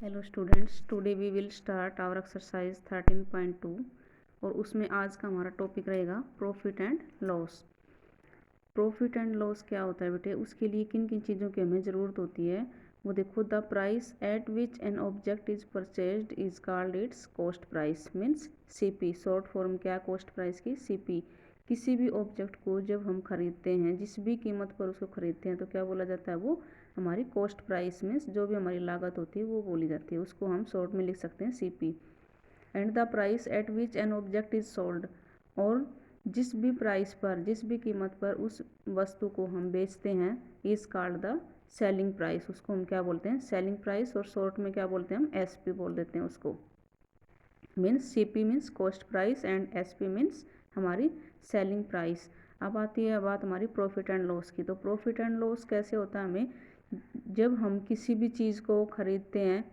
Hello students, today we will start our exercise 13.2 और उसमें आज का हमारा टॉपिक रहेगा profit and loss. Profit and loss क्या होता है बेटे, उसके लिए किन किन चीज़ों की हमें ज़रूरत होती है वो देखो। The price at which an object is purchased is called its cost price means CP. Short form क्या कॉस्ट प्राइस की? सीपी। किसी भी ऑब्जेक्ट को जब हम खरीदते हैं, जिस भी कीमत पर उसको खरीदते हैं, तो क्या बोला जाता है? वो हमारी कॉस्ट प्राइस मीन्स जो भी हमारी लागत होती है वो बोली जाती है, उसको हम शॉर्ट में लिख सकते हैं CP. And the price at which an object is sold, और जिस भी प्राइस पर, जिस भी कीमत पर उस वस्तु को हम बेचते हैं, is called the selling price. उसको हम क्या बोलते हैं? Selling price. और शॉर्ट में क्या बोलते हैं? हम एसपी बोल देते हैं उसको। Means CP means cost price and SP means हमारी सेलिंग प्राइस। अब आती है बात हमारी प्रॉफिट एंड लॉस की। तो प्रॉफिट एंड लॉस कैसे होता है? हमें जब हम किसी भी चीज़ को खरीदते हैं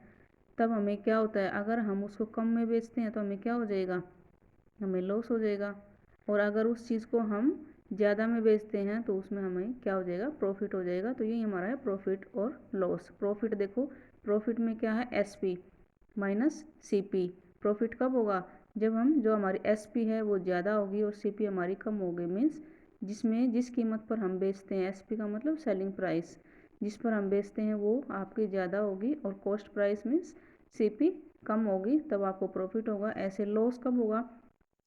तब हमें क्या होता है, अगर हम उसको कम में बेचते हैं तो हमें क्या हो जाएगा? हमें लॉस हो जाएगा। और अगर उस चीज़ को हम ज़्यादा में बेचते हैं तो उसमें हमें क्या हो जाएगा? प्रॉफिट हो जाएगा। तो यही हमारा है प्रॉफिट और लॉस। प्रॉफिट देखो, प्रॉफिट में क्या है? SP minus CP. प्रॉफिट कब होगा? जब हम, जो हमारी एसपी है वो ज़्यादा होगी और सीपी हमारी कम होगी। मीन्स जिसमें जिस कीमत पर हम बेचते हैं, एसपी का मतलब सेलिंग प्राइस, जिस पर हम बेचते हैं वो आपकी ज़्यादा होगी और कॉस्ट प्राइस मीन्स सीपी कम होगी, तब आपको प्रॉफिट होगा। ऐसे लॉस कब होगा?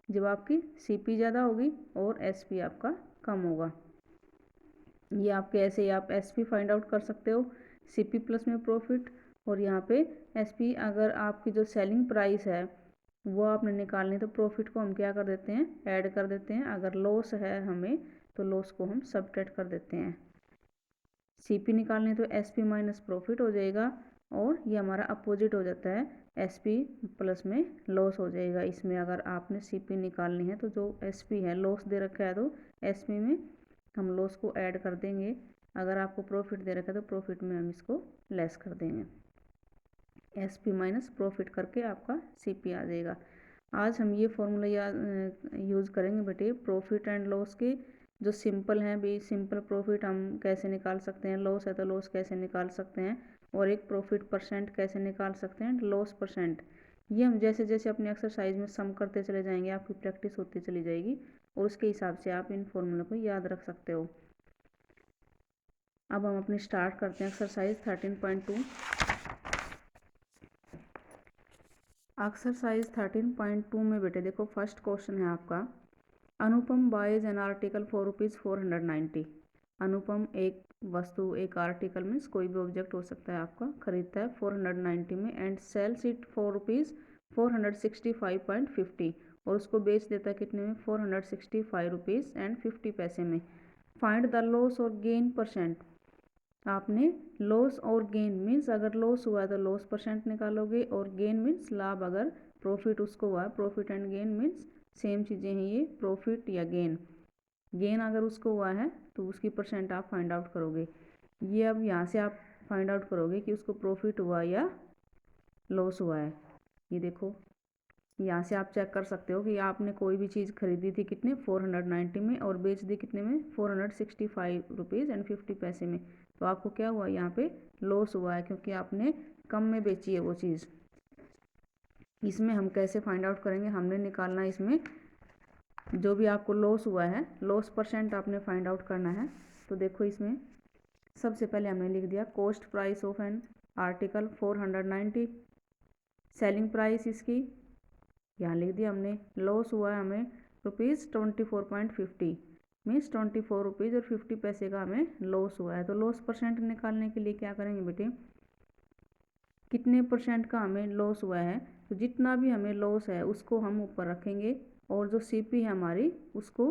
जब आपकी सीपी ज़्यादा होगी और एसपी आपका कम होगा। ये आपके ऐसे ही आप एसपी फाइंड आउट कर सकते हो, सीपी प्लस में प्रॉफिट, और यहाँ पे एसपी। अगर आपकी जो सेलिंग प्राइस है वो आपने निकालनी, तो प्रॉफिट को हम क्या कर देते हैं? ऐड कर देते हैं। अगर लॉस है हमें तो लॉस को हम सबट्रैक्ट कर देते हैं। सीपी निकालनी तो एसपी माइनस प्रॉफिट हो जाएगा, और ये हमारा अपोजिट हो जाता है, एसपी प्लस में लॉस हो जाएगा। इसमें अगर आपने सीपी निकालनी है तो जो एसपी है, लॉस दे रखा है तो एसपी में हम लॉस को ऐड कर देंगे। अगर आपको प्रॉफिट दे रखा है तो प्रॉफिट में हम इसको लेस कर देंगे। एसपी माइनस प्रॉफिट करके आपका सीपी आ जाएगा। आज हम ये फॉर्मूला यूज़ करेंगे बेटे प्रॉफिट एंड लॉस के, जो सिंपल हैं भी। सिंपल प्रॉफिट हम कैसे निकाल सकते हैं, लॉस है तो लॉस कैसे निकाल सकते हैं, और एक प्रॉफिट परसेंट कैसे निकाल सकते हैं, लॉस परसेंट। ये हम जैसे जैसे अपनी एक्सरसाइज में सम करते चले जाएंगे, आपकी प्रैक्टिस होती चली जाएगी, और उसके हिसाब से आप इन फॉर्मूले को याद रख सकते हो। अब हम अपनी स्टार्ट करते हैं एक्सरसाइज 13.2। एक्सरसाइज 13.2 में बेटे देखो, फर्स्ट क्वेश्चन है आपका, Anupam buys an article for rupees 490। Anupam एक वस्तु, एक आर्टिकल मीन्स कोई भी ऑब्जेक्ट हो सकता है आपका, खरीदता है 490 में, and sells it for rupees 465.50, और उसको बेच देता है कितने में? 465 रुपीज़ एंड 50 पैसे में। फाइंड द लॉस और गेन परसेंट। आपने लॉस और गेन मीन्स, अगर लॉस हुआ है तो लॉस परसेंट निकालोगे, और गेन मीन्स लाभ। अगर प्रॉफिट उसको हुआ है, profit and gain means same चीज़ें हैं ये, प्रॉफिट या गेन। गेन अगर उसको हुआ है तो उसकी परसेंट आप फाइंड आउट करोगे। ये अब यहाँ से आप फाइंड आउट करोगे कि उसको प्रॉफिट हुआ या लॉस हुआ है। ये देखो, यहाँ से आप चेक कर सकते हो कि आपने कोई भी चीज़ खरीदी थी कितने? 490 में, और बेच दी कितने में? 465 रुपीज़ एंड 50 पैसे में। तो आपको क्या हुआ? यहाँ पे लॉस हुआ है, क्योंकि आपने कम में बेची है वो चीज़। इसमें हम कैसे फाइंड आउट करेंगे? हमने निकालना इसमें जो भी आपको लॉस हुआ है, लॉस परसेंट आपने फाइंड आउट करना है। तो देखो, इसमें सबसे पहले हमने लिख दिया cost price of an article 490, selling price इसकी यहाँ लिख दिया हमने। लॉस हुआ है हमें रुपीज़ 24.50 मीन्स 24 रुपीज़ और 50 पैसे का हमें लॉस हुआ है। तो लॉस परसेंट निकालने के लिए क्या करेंगे बेटे, कितने परसेंट का हमें लॉस हुआ है, तो जितना भी हमें लॉस है उसको हम ऊपर रखेंगे, और जो सीपी है हमारी उसको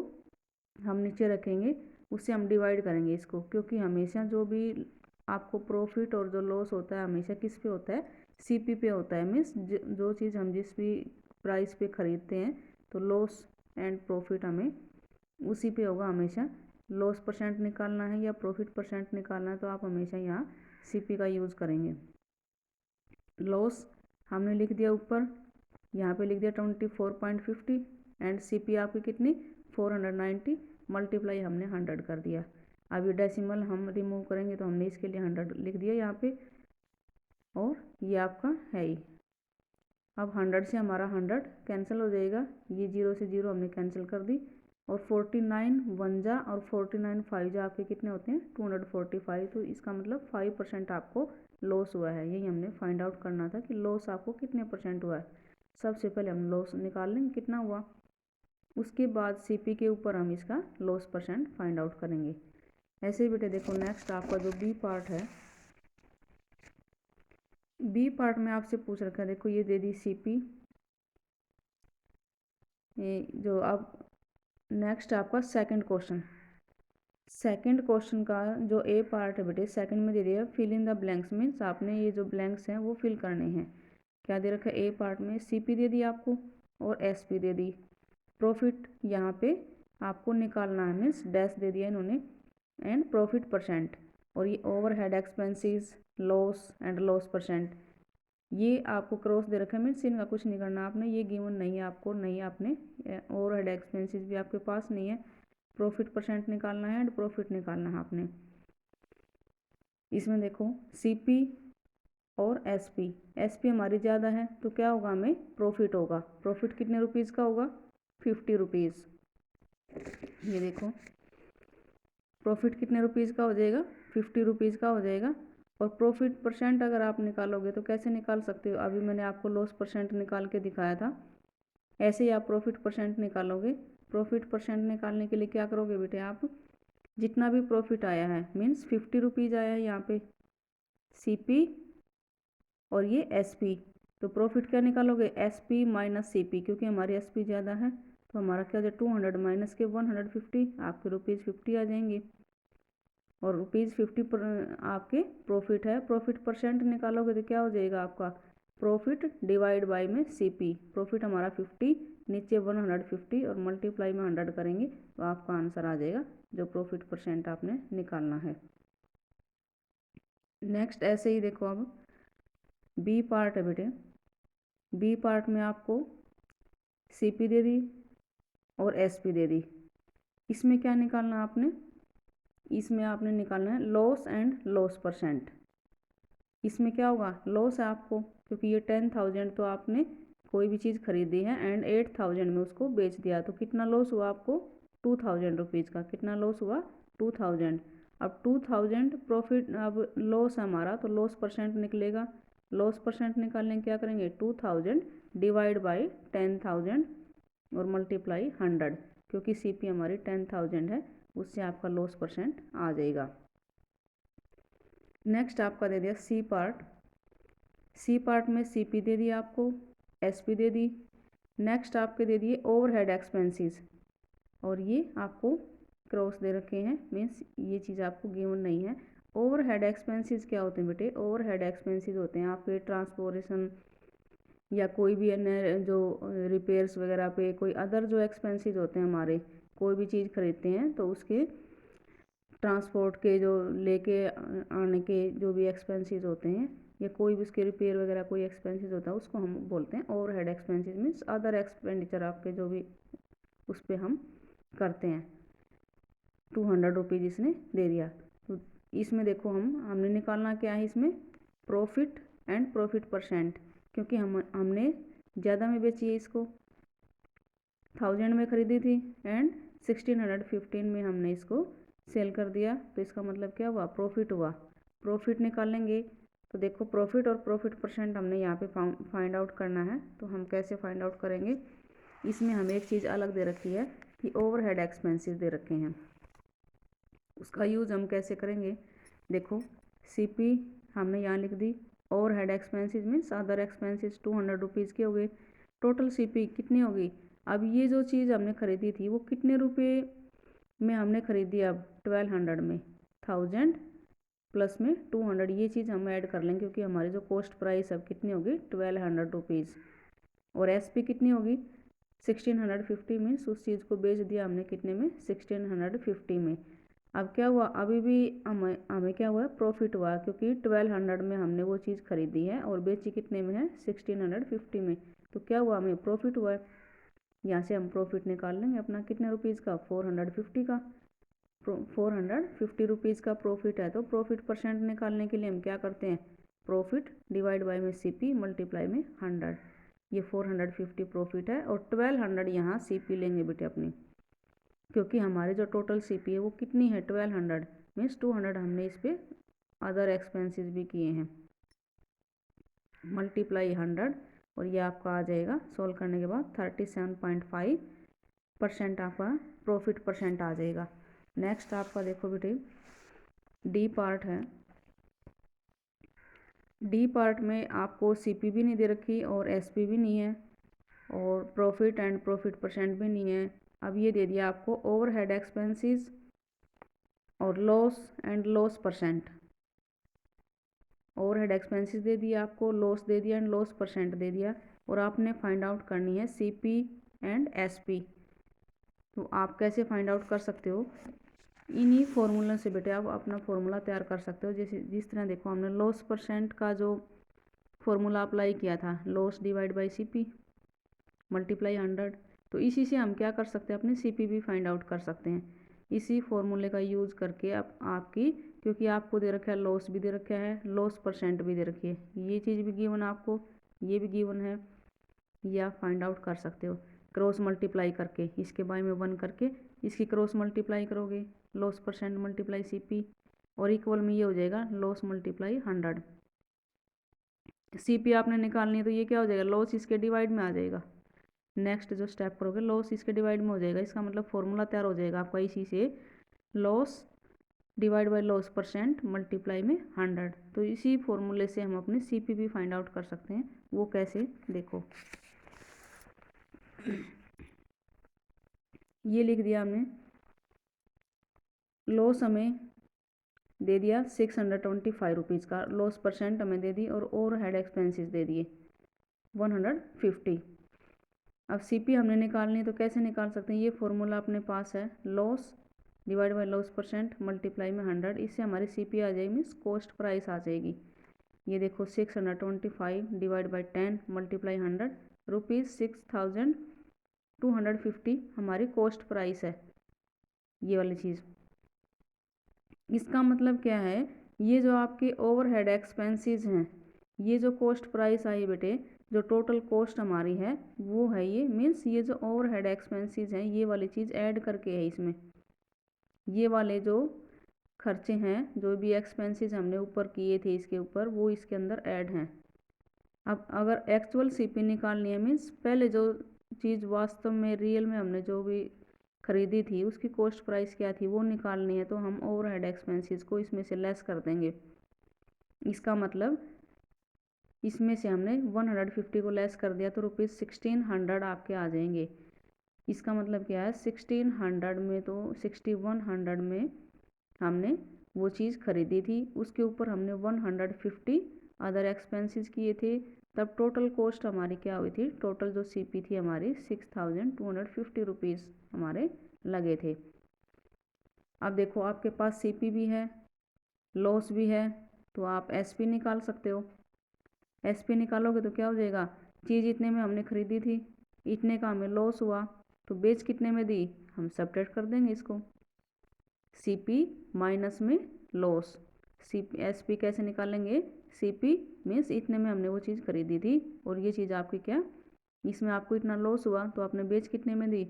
हम नीचे रखेंगे। उससे हम डिवाइड करेंगे इसको, क्योंकि हमेशा जो भी आपको प्रॉफिट और जो लॉस होता है हमेशा किस पे होता है? सीपी पे होता है। मीन्स जो चीज़ हम जिस भी प्राइस पे ख़रीदते हैं तो लॉस एंड प्रॉफिट हमें उसी पे होगा हमेशा। लॉस परसेंट निकालना है या प्रॉफिट परसेंट निकालना है तो आप हमेशा यहाँ सीपी का यूज़ करेंगे। लॉस हमने लिख दिया ऊपर, यहाँ पे लिख दिया 24.50, एंड सीपी आपकी कितनी? 490, मल्टीप्लाई हमने 100 कर दिया। अब ये डेसिमल हम रिमूव करेंगे तो हमने इसके लिए 100 लिख दिया यहाँ पे। और ये आपका है ही। अब 100 से हमारा 100 कैंसिल हो जाएगा, ये 0 से 0 हमने कैंसिल कर दी, और 49 1 जा और 49 5 जा आपके कितने होते हैं 245। तो इसका मतलब 5% आपको लॉस हुआ है। यही हमने फाइंड आउट करना था कि लॉस आपको कितने परसेंट हुआ है। सबसे पहले हम लॉस निकाल लेंगे कितना हुआ, उसके बाद सीपी के ऊपर हम इसका लॉस परसेंट फाइंड आउट करेंगे। ऐसे ही बेटे देखो नेक्स्ट आपका जो बी पार्ट है, बी पार्ट में आपसे पूछ रखा है, देखो ये दे दी सीपी, जो अब नेक्स्ट आपका सेकंड क्वेश्चन, सेकंड क्वेश्चन का जो ए पार्ट है बेटे सेकंड में दे दिया fill in the blanks, means आपने ये जो ब्लैंक्स हैं वो फिल करने हैं। क्या दे रखा है ए पार्ट में, सीपी दे दी आपको और एसपी दे दी, प्रॉफिट यहाँ पे आपको निकालना है, मीन्स डैश दे दिया इन्होंने, एंड प्रॉफिट परसेंट, और ये overhead expenses loss and loss percent, ये आपको क्रॉस दे रखा है, मीन्स इनका कुछ नहीं करना आपने, ये गिवन नहीं है आपको, नहीं आपने ओवरहेड एक्सपेंसेस भी आपके पास नहीं है, प्रॉफिट परसेंट निकालना है एंड प्रॉफिट निकालना है आपने। इसमें देखो सीपी और एसपी, एसपी हमारी ज़्यादा है तो क्या होगा, हमें प्रॉफिट होगा, प्रॉफिट कितने रुपीज़ का होगा 50 रुपीज़। ये देखो प्रॉफिट कितने रुपीज़ का हो जाएगा 50 रुपीज़ का हो जाएगा। और प्रॉफिट परसेंट अगर आप निकालोगे तो कैसे निकाल सकते हो, अभी मैंने आपको लॉस परसेंट निकाल के दिखाया था, ऐसे ही आप प्रॉफिट परसेंट निकालोगे। प्रॉफिट परसेंट निकालने के लिए क्या करोगे बेटे, आप जितना भी प्रॉफिट आया है, मीन्स 50 रुपीज़ आया है यहाँ पे सीपी और ये एसपी, तो प्रॉफिट क्या निकालोगे एसपी माइनस सीपी, क्योंकि हमारी एसपी ज़्यादा है तो हमारा क्या हो जाए 200 माइनस के 150, आपके ₹50 आ जाएंगे, और ₹50 पर आपके प्रॉफिट है। प्रॉफिट परसेंट निकालोगे तो क्या हो जाएगा आपका, प्रॉफिट डिवाइड बाय में सीपी, प्रॉफिट हमारा 50 नीचे 150 और मल्टीप्लाई में 100 करेंगे तो आपका आंसर आ जाएगा जो प्रॉफिट परसेंट आपने निकालना है। नेक्स्ट ऐसे ही देखो अब बी पार्ट है बेटे, बी पार्ट में आपको सीपी दे दी और एसपी दे दी, इसमें क्या निकालना आपने, इसमें आपने निकालना है लॉस एंड लॉस परसेंट। इसमें क्या होगा, लॉस है आपको, क्योंकि ये 10,000 तो आपने कोई भी चीज़ खरीदी है एंड 8,000 में उसको बेच दिया, तो कितना लॉस हुआ आपको 2,000 रुपीज़ का, कितना लॉस हुआ 2,000। अब 2,000 प्रॉफिट, अब लॉस है हमारा तो लॉस परसेंट निकलेगा, लॉस परसेंट निकालने क्या करेंगे 2,000 डिवाइड बाई 10,000 और मल्टीप्लाई 100, क्योंकि सीपी हमारी 10,000 है, उससे आपका लॉस परसेंट आ जाएगा। नेक्स्ट आपका दे दिया सी पार्ट, सी पार्ट में सीपी दे दिया आपको, एसपी दे दी, नेक्स्ट आपके दे दिए ओवरहेड एक्सपेंसेस, और ये आपको क्रॉस दे रखे हैं, मीन्स ये चीज़ आपको गिवन नहीं है। ओवरहेड एक्सपेंसेस क्या होते हैं बेटे, ओवरहेड एक्सपेंसेस होते हैं आपके ट्रांसपोर्टेशन या कोई भी अन्य जो रिपेयर्स वगैरह पे कोई अदर जो एक्सपेंसेस होते हैं हमारे, कोई भी चीज़ खरीदते हैं तो उसके ट्रांसपोर्ट के जो लेके आने के जो भी एक्सपेंसेस होते हैं या कोई भी उसके रिपेयर वगैरह कोई एक्सपेंसेस होता है उसको हम बोलते हैं overhead expenses, means other expenditure आपके जो भी उस पर हम करते हैं। 200 रुपीज़ इसने दे दिया, तो इसमें देखो हमने निकालना क्या है, इसमें प्रॉफिट एंड प्रॉफिट परसेंट, क्योंकि हमने ज़्यादा में बेची है इसको, 1000 में ख़रीदी थी एंड 1615 में हमने इसको सेल कर दिया, तो इसका मतलब क्या हुआ प्रॉफिट हुआ। प्रॉफिट निकालेंगे तो देखो प्रॉफिट और प्रॉफिट परसेंट हमने यहाँ पे फाइंड आउट करना है, तो हम कैसे फाइंड आउट करेंगे, इसमें हमें एक चीज़ अलग दे रखी है कि ओवरहेड एक्सपेंसेस दे रखे हैं, उसका यूज़ हम कैसे करेंगे, देखो सीपी हमने यहाँ लिख दी, overhead expenses means other expenses 200 rupees के हो गए, टोटल सीपी कितनी होगी, अब ये जो चीज़ हमने ख़रीदी थी वो कितने रुपए में हमने ख़रीदी, अब 1200 में, 1000 प्लस में 200, ये चीज़ हम ऐड कर लेंगे क्योंकि हमारी जो कॉस्ट प्राइस अब कितनी होगी 1200 रुपीज़, और एसपी कितनी होगी 1650 मीन्स उस चीज़ को बेच दिया हमने कितने में 1650 में। अब क्या हुआ, अभी भी हमें क्या हुआ प्रॉफिट हुआ, क्योंकि 1200 में हमने वो चीज़ खरीदी है और बेची कितने में है 1650 में, तो क्या हुआ हमें प्रॉफिट हुआ है। यहाँ से हम प्रॉफिट निकाल लेंगे अपना कितने रुपीज़ का 450 का, 450 रुपीज़ का प्रॉफिट है, तो प्रॉफिट परसेंट निकालने के लिए हम क्या करते हैं प्रॉफिट डिवाइड बाय में सीपी मल्टीप्लाई में 100, ये 450 प्रॉफिट है और 1200 यहाँ सीपी लेंगे बेटे अपनी, क्योंकि हमारे जो टोटल सीपी है वो कितनी है 1200, मीन्स 200 हमने इस पर अदर एक्सपेंसेस भी किए हैं, मल्टीप्लाई 100 और ये आपका आ जाएगा सोल्व करने के बाद 37.5% आपका प्रॉफिट परसेंट आ जाएगा। नेक्स्ट आपका देखो बेटे डी पार्ट है। डी पार्ट में आपको सीपी भी नहीं दे रखी और एसपी भी नहीं है और प्रॉफिट एंड प्रॉफिट परसेंट भी नहीं है। अब ये दे दिया आपको ओवरहेड एक्सपेंसेस और loss and loss percent. Overhead expenses दे दिया आपको, लॉस दे दिया एंड लॉस परसेंट दे दिया और आपने फाइंड आउट करनी है सीपी एंड एसपी। तो आप कैसे फाइंड आउट कर सकते हो, इन्हीं फॉर्मूला से बेटे आप अपना फॉर्मूला तैयार कर सकते हो। जैसे जिस तरह देखो हमने लॉस परसेंट का जो फॉर्मूला अप्लाई किया था, loss divide by CP multiply 100, तो इसी से हम क्या कर सकते हैं अपनी सीपी भी फाइंड आउट कर सकते हैं इसी फॉर्मूले का यूज़ करके। आप आपकी, क्योंकि आपको दे रखा है लॉस भी दे रखा है, लॉस परसेंट भी दे रखी है, ये चीज़ भी गिवन आपको, ये भी गिवन है, ये आप फाइंड आउट कर सकते हो क्रॉस मल्टीप्लाई करके। इसके बाय में 1 करके इसकी क्रॉस मल्टीप्लाई करोगे, लॉस परसेंट मल्टीप्लाई सीपी और इक्वल में ये हो जाएगा लॉस मल्टीप्लाई 100। सीपी आपने निकालनी है तो ये क्या हो जाएगा, लॉस इसके डिवाइड में आ जाएगा। नेक्स्ट जो स्टेप करोगे लॉस इसके डिवाइड में हो जाएगा, इसका मतलब फॉर्मूला तैयार हो जाएगा आपका इसी से, loss divide by loss percent multiply में 100। तो इसी फॉर्मूले से हम अपने सीपी भी फाइंड आउट कर सकते हैं। वो कैसे देखो, ये लिख दिया हमने, लॉस हमें दे दिया 625 रुपीज़ का, लॉस परसेंट हमें दे दी और ओवरहेड एक्सपेंसेस दे दिए 150। अब सीपी हमने निकालनी है तो कैसे निकाल सकते हैं, ये फॉर्मूला अपने पास है, loss divide by loss percent multiply में 100, इससे हमारी सीपी आ जाएगी मीन्स कॉस्ट प्राइस आ जाएगी। ये देखो 625 डिवाइड बाय 10 मल्टीप्लाई 100 रुपीज़ 6250 हमारी कॉस्ट प्राइस है, ये वाली चीज़। इसका मतलब क्या है, ये जो आपके ओवरहेड एक्सपेंसेस हैं, ये जो कॉस्ट प्राइस आई बेटे, जो टोटल कॉस्ट हमारी है वो है ये, मीन्स ये जो ओवरहेड एक्सपेंसेस हैं ये वाली चीज़ ऐड करके है इसमें, ये वाले जो खर्चे हैं, जो भी एक्सपेंसेस हमने ऊपर किए थे इसके ऊपर, वो इसके अंदर ऐड हैं। अब अगर एक्चुअल सीपी निकालनी है, मीन्स पहले जो चीज़ वास्तव में रियल में हमने जो भी खरीदी थी उसकी कॉस्ट प्राइस क्या थी वो निकालनी है, तो हम ओवरहेड एक्सपेंसेस को इसमें से लेस कर देंगे। इसका मतलब इसमें से हमने 150 को लेस कर दिया तो रुपीज़ 1600 आपके आ जाएंगे। इसका मतलब क्या है, 1600 में तो 6100 में हमने वो चीज़ खरीदी थी, उसके ऊपर हमने 150 अदर एक्सपेंसेस किए थे, तब टोटल कॉस्ट हमारी क्या हुई थी, टोटल जो सीपी थी हमारी 6250 रुपीज़ हमारे लगे थे। अब देखो आपके पास सीपी भी है, लॉस भी है, तो आप एसपी निकाल सकते हो। एसपी निकालोगे तो क्या हो जाएगा, चीज़ इतने में हमने खरीदी थी, इतने का हमें लॉस हुआ, तो बेच कितने में दी, हम सब्ट्रैक्ट कर देंगे इसको, सीपी माइनस में लॉस। सीपी एसपी कैसे निकालेंगे, सीपी मीन्स इतने में हमने वो चीज़ खरीदी थी और ये चीज़ आपकी क्या, इसमें आपको इतना लॉस हुआ तो आपने बेच कितने में दी,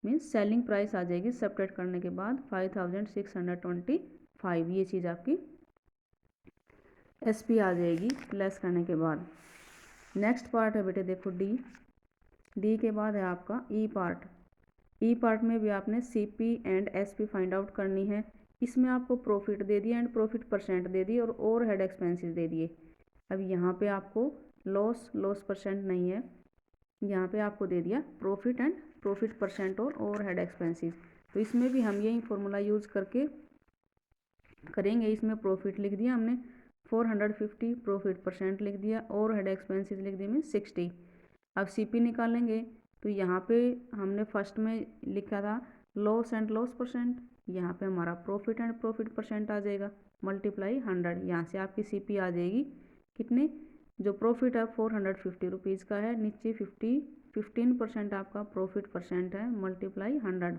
मीन्स सेलिंग प्राइस आ जाएगी सब्ट्रैक्ट करने के बाद 5625, ये चीज़ आपकी एसपी आ जाएगी लेस करने के बाद। नेक्स्ट पार्ट है बेटे देखो डी। डी के बाद है आपका ई पार्ट। ई पार्ट में भी आपने CP and SP find out करनी है। इसमें आपको प्रॉफिट दे दिया एंड प्रॉफिट परसेंट दे दी और ओवरहेड एक्सपेंसेस दे दिए। अब यहाँ पे आपको लॉस परसेंट नहीं है, यहाँ पे आपको दे दिया प्रॉफिट एंड प्रॉफिट परसेंट और ओवरहेड एक्सपेंसेस। तो इसमें भी हम यही फॉर्मूला यूज़ करके करेंगे। इसमें प्रॉफिट लिख दिया हमने 450, प्रॉफिट परसेंट लिख दिया, ओवरहेड एक्सपेंसेस लिख दिए मीन 60। अब सीपी निकालेंगे तो यहाँ पे हमने फर्स्ट में लिखा था लॉस एंड लॉस परसेंट, यहाँ पे हमारा प्रॉफिट एंड प्रॉफिट परसेंट आ जाएगा मल्टीप्लाई 100। यहाँ से आपकी सीपी आ जाएगी कितने, जो प्रॉफिट है 450 रुपीज़ का है, नीचे 15% आपका प्रॉफिट परसेंट है मल्टीप्लाई 100।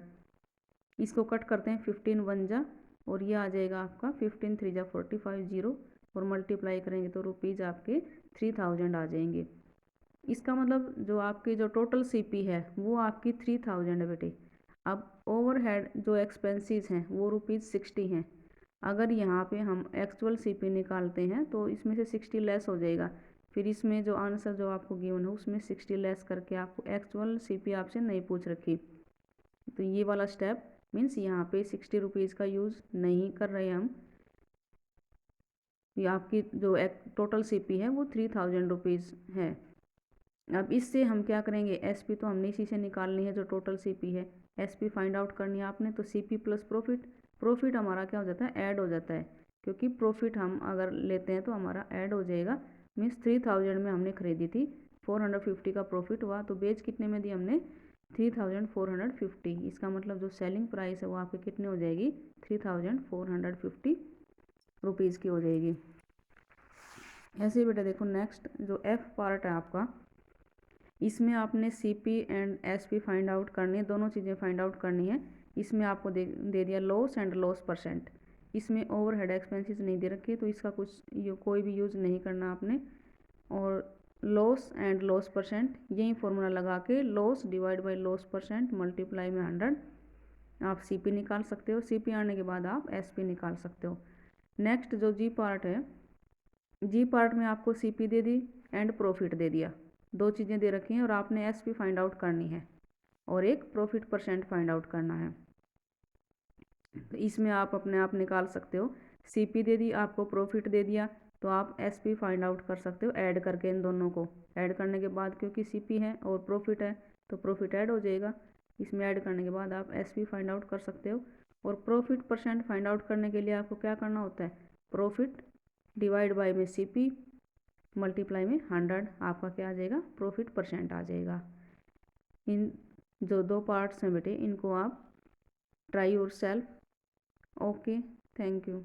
इसको कट करते हैं, 15 1 जा और ये आ जाएगा आपका 15 3 जा 45, 0 और मल्टीप्लाई करेंगे तो रुपीज़ आपके 3000 आ जाएंगे। इसका मतलब जो आपकी जो टोटल सीपी है वो आपकी 3000 है बेटे। अब ओवरहेड जो एक्सपेंसेस हैं वो ₹60 हैं। अगर यहाँ पे हम एक्चुअल सीपी निकालते हैं तो इसमें से 60 लेस हो जाएगा, फिर इसमें जो आंसर जो आपको गिवन है उसमें 60 लेस करके आपको एक्चुअल सीपी आपसे नहीं पूछ रखी। तो ये वाला स्टेप मीन्स यहाँ पे 60 रुपीज़ का यूज़ नहीं कर रहे हम। ये आपकी जो टोटल सीपी है वो 3000 रुपीज़ है। अब इससे हम क्या करेंगे, एसपी तो हमने इसी से निकालनी है जो टोटल सीपी है, एसपी फाइंड आउट करनी है आपने। तो सीपी प्लस प्रॉफिट, प्रॉफिट हमारा क्या हो जाता है, ऐड हो जाता है, क्योंकि प्रॉफिट हम अगर लेते हैं तो हमारा ऐड हो जाएगा। मीन्स 3000 में हमने खरीदी थी, 450 का प्रॉफिट हुआ, तो बेच कितने में दी हमने, 3450। इसका मतलब जो सेलिंग प्राइस है वो आपकी कितनी हो जाएगी, 3450 रुपीज़ की हो जाएगी। ऐसे ही बेटा देखो नेक्स्ट जो एफ पार्ट है आपका, इसमें आपने CP and SP find out करनी है, दोनों चीज़ें फाइंड आउट करनी है। इसमें आपको दे दिया लॉस एंड लॉस परसेंट। इसमें ओवरहेड एक्सपेंसेस नहीं दे रखे, तो इसका कोई भी यूज़ नहीं करना आपने। और लॉस एंड लॉस परसेंट यही फॉर्मूला लगा के loss divide by loss percent multiply में 100 आप सीपी निकाल सकते हो। सीपी आने के बाद आप एसपी निकाल सकते हो। नेक्स्ट जो जी पार्ट है, जी पार्ट में आपको सीपी दे दी एंड प्रॉफिट दे दिया, दो चीज़ें दे रखी हैं और आपने एसपी फाइंड आउट करनी है और एक प्रॉफिट परसेंट फाइंड आउट करना है। तो इसमें आप अपने आप निकाल सकते हो। सीपी दे दी, आपको प्रॉफिट दे दिया, तो आप एसपी फाइंड आउट कर सकते हो ऐड करके। इन दोनों को ऐड करने के बाद क्योंकि सीपी है और प्रॉफिट है तो प्रॉफिट ऐड हो जाएगा। इसमें ऐड करने के बाद आप एसपी फाइंड आउट कर सकते हो। और प्रॉफिट परसेंट फाइंड आउट करने के लिए आपको क्या करना होता है, प्रॉफिट डिवाइड बाय में सीपी मल्टीप्लाई में 100, आपका क्या आ जाएगा, प्रॉफिट परसेंट आ जाएगा। इन जो दो पार्ट्स हैं बेटे इनको आप try your self. Okay, thank you.